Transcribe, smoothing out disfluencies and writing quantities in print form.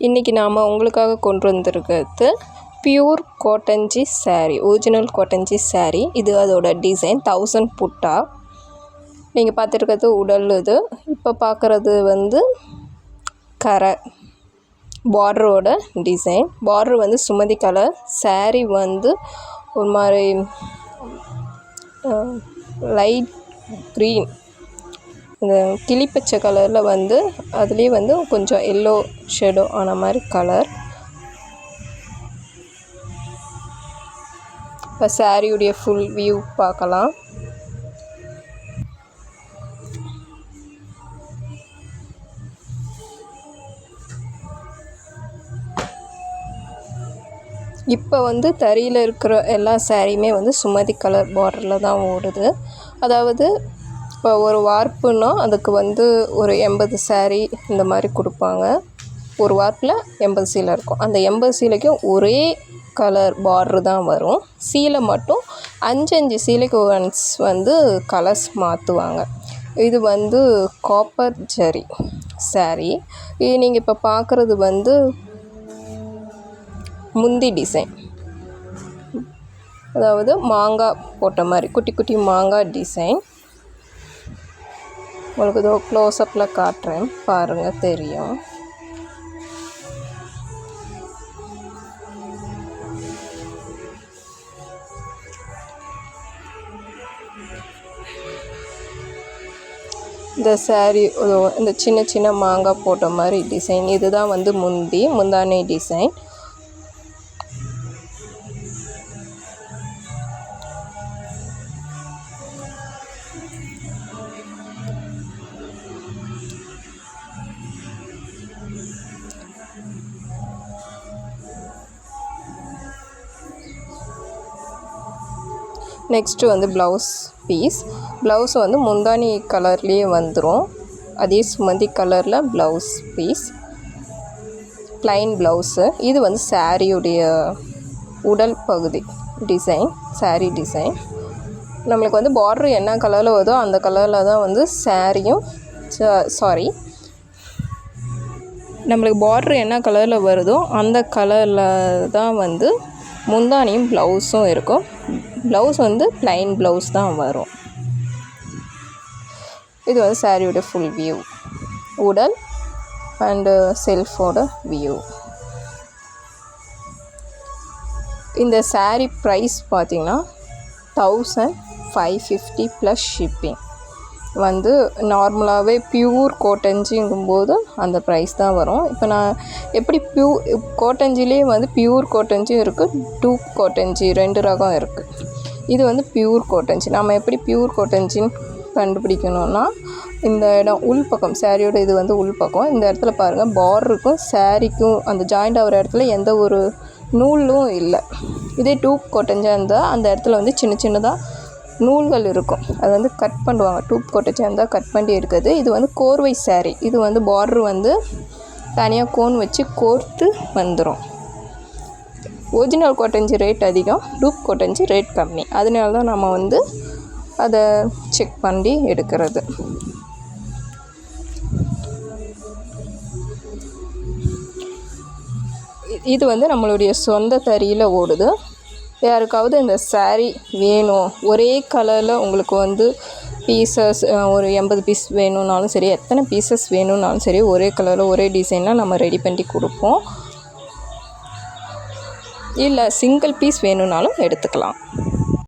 இன்றைக்கி நாம் உங்களுக்காக கொண்டு வந்திருக்கிறது பியூர் காட்டன்ஜி saree, ஒரிஜினல் காட்டன்ஜி saree. இது அதோட டிசைன் 1000 புட்டா. நீங்கள் பார்த்துருக்கிறது உடல். இது இப்போ பார்க்குறது வந்து கரை பார்டரோட டிசைன். பார்டர் வந்து சுமதி கலர். saree வந்து ஒரு மாதிரி லைட் க்ரீன், இந்த கிளிப்பச்சை கலரில் வந்து அதுலேயே வந்து கொஞ்சம் எல்லோ ஷேடோ ஆன மாதிரி கலர். இப்போ சாரியுடைய ஃபுல் வியூ பார்க்கலாம். இப்போ வந்து தறியில் இருக்கிற எல்லா சாரியுமே வந்து சுமதி கலர் பார்டரில் தான் ஓடுது. அதாவது இப்போ ஒரு வார்ப்புன்னா அதுக்கு வந்து ஒரு 80 saree இந்த மாதிரி கொடுப்பாங்க. ஒரு வார்ப்பில் 80 சீலை இருக்கும். அந்த 80 சீலைக்கும் ஒரே கலர் பார்ட்ரு தான் வரும். சீலை மட்டும் 5 சீலைக்கு ஒன்ஸ் வந்து கலர்ஸ் மாற்றுவாங்க. இது வந்து காப்பர் ஜரி saree. இது நீங்கள் இப்போ பார்க்குறது வந்து முந்தி டிசைன், அதாவது மாங்காய் போட்ட மாதிரி குட்டி குட்டி மாங்காய் டிசைன். உங்களுக்கு இதோ க்ளோஸ்அப்பில் காட்டுறேன் பாருங்கள், தெரியும். இந்த saree இந்த சின்ன சின்ன மாங்காய் போட்ட மாதிரி டிசைன். இதுதான் வந்து முந்தானை டிசைன். நெக்ஸ்ட்டு வந்து ப்ளவுஸ் பீஸ். ப்ளவுஸ் வந்து முந்தானி கலர்லேயே வந்துடும். அதே சுமதி கலரில் ப்ளவுஸ் பீஸ், ப்ளைன் ப்ளவுஸு. இது வந்து சாரியுடைய உடல் பகுதி டிசைன், saree டிசைன். நம்மளுக்கு வந்து பார்ட்ரு என்ன கலரில் வருதோ அந்த கலரில் தான் வந்து சாரியும் நம்மளுக்கு பார்ட்ரு என்ன கலரில் வருதோ அந்த கலரில் தான் வந்து முந்தானியும் ப்ளவுஸும் இருக்கும். ப்ளவுஸ் வந்து ப்ளைன் ப்ளவுஸ் தான் வரும். இது வந்து சாரியோட ஃபுல் வியூ, உடல் அண்டு செல்ஃபோட வியூ. இந்த saree ப்ரைஸ் பார்த்திங்கன்னா 1550 ப்ளஸ் ஷிப்பிங். வந்து நார்மலாகவே பியூர் கோட்டன்ஜிங்கும்போது அந்த ப்ரைஸ் தான் வரும். இப்போ நான் எப்படி கோட்டன்ஜிலே வந்து பியூர் கோட்டன்ஜியும் இருக்குது, டூப் கோட்டன்ஜி 2 ரகம் இருக்குது. இது வந்து பியூர் கோட்டன்ஜி. நம்ம எப்படி பியூர் கோட்டன்ஜின்னு கண்டுபிடிக்கணும்னா, இந்த இடம் உள்பக்கம், சாரியோட இது வந்து உள்பக்கம். இந்த இடத்துல பாருங்கள், பார்டருக்கும் சாரிக்கும் அந்த ஜாயிண்ட் ஆகிற இடத்துல எந்த ஒரு நூலும் இல்லை. இதே டூப் கோட்டன்ஜாக இருந்தால் அந்த இடத்துல வந்து சின்ன சின்னதாக நூல்கள் இருக்கும். அது வந்து கட் பண்ணுவாங்க. டூப் கோட்டன்ஜாக இருந்தால் கட் பண்ணி இருக்குது. இது வந்து கோர்வை saree. இது வந்து பார்டர் வந்து தனியாக கோன் வச்சு கோர்த்து வந்துடும். ஒரிஜினல் கோட்டன்ஜி ரேட் அதிகம், டூப் கோட்டன்ஜி ரேட் கம்மி. அதனால தான் நம்ம வந்து அதை செக் பண்ணி எடுக்கிறது. இது வந்து நம்மளுடைய சொந்த தறியில் ஓடுது. யாருக்காவது இந்த saree வேணும், ஒரே கலரில் உங்களுக்கு வந்து பீசஸ் ஒரு 80 பீஸ் வேணும்னாலும் சரி, எத்தனை பீசஸ் வேணும்னாலும் சரி, ஒரே கலரில் ஒரே டிசைனில் நம்ம ரெடி பண்ணி கொடுப்போம். இல்லை சிங்கிள் பீஸ் வேணும்னாலும் எடுத்துக்கலாம்.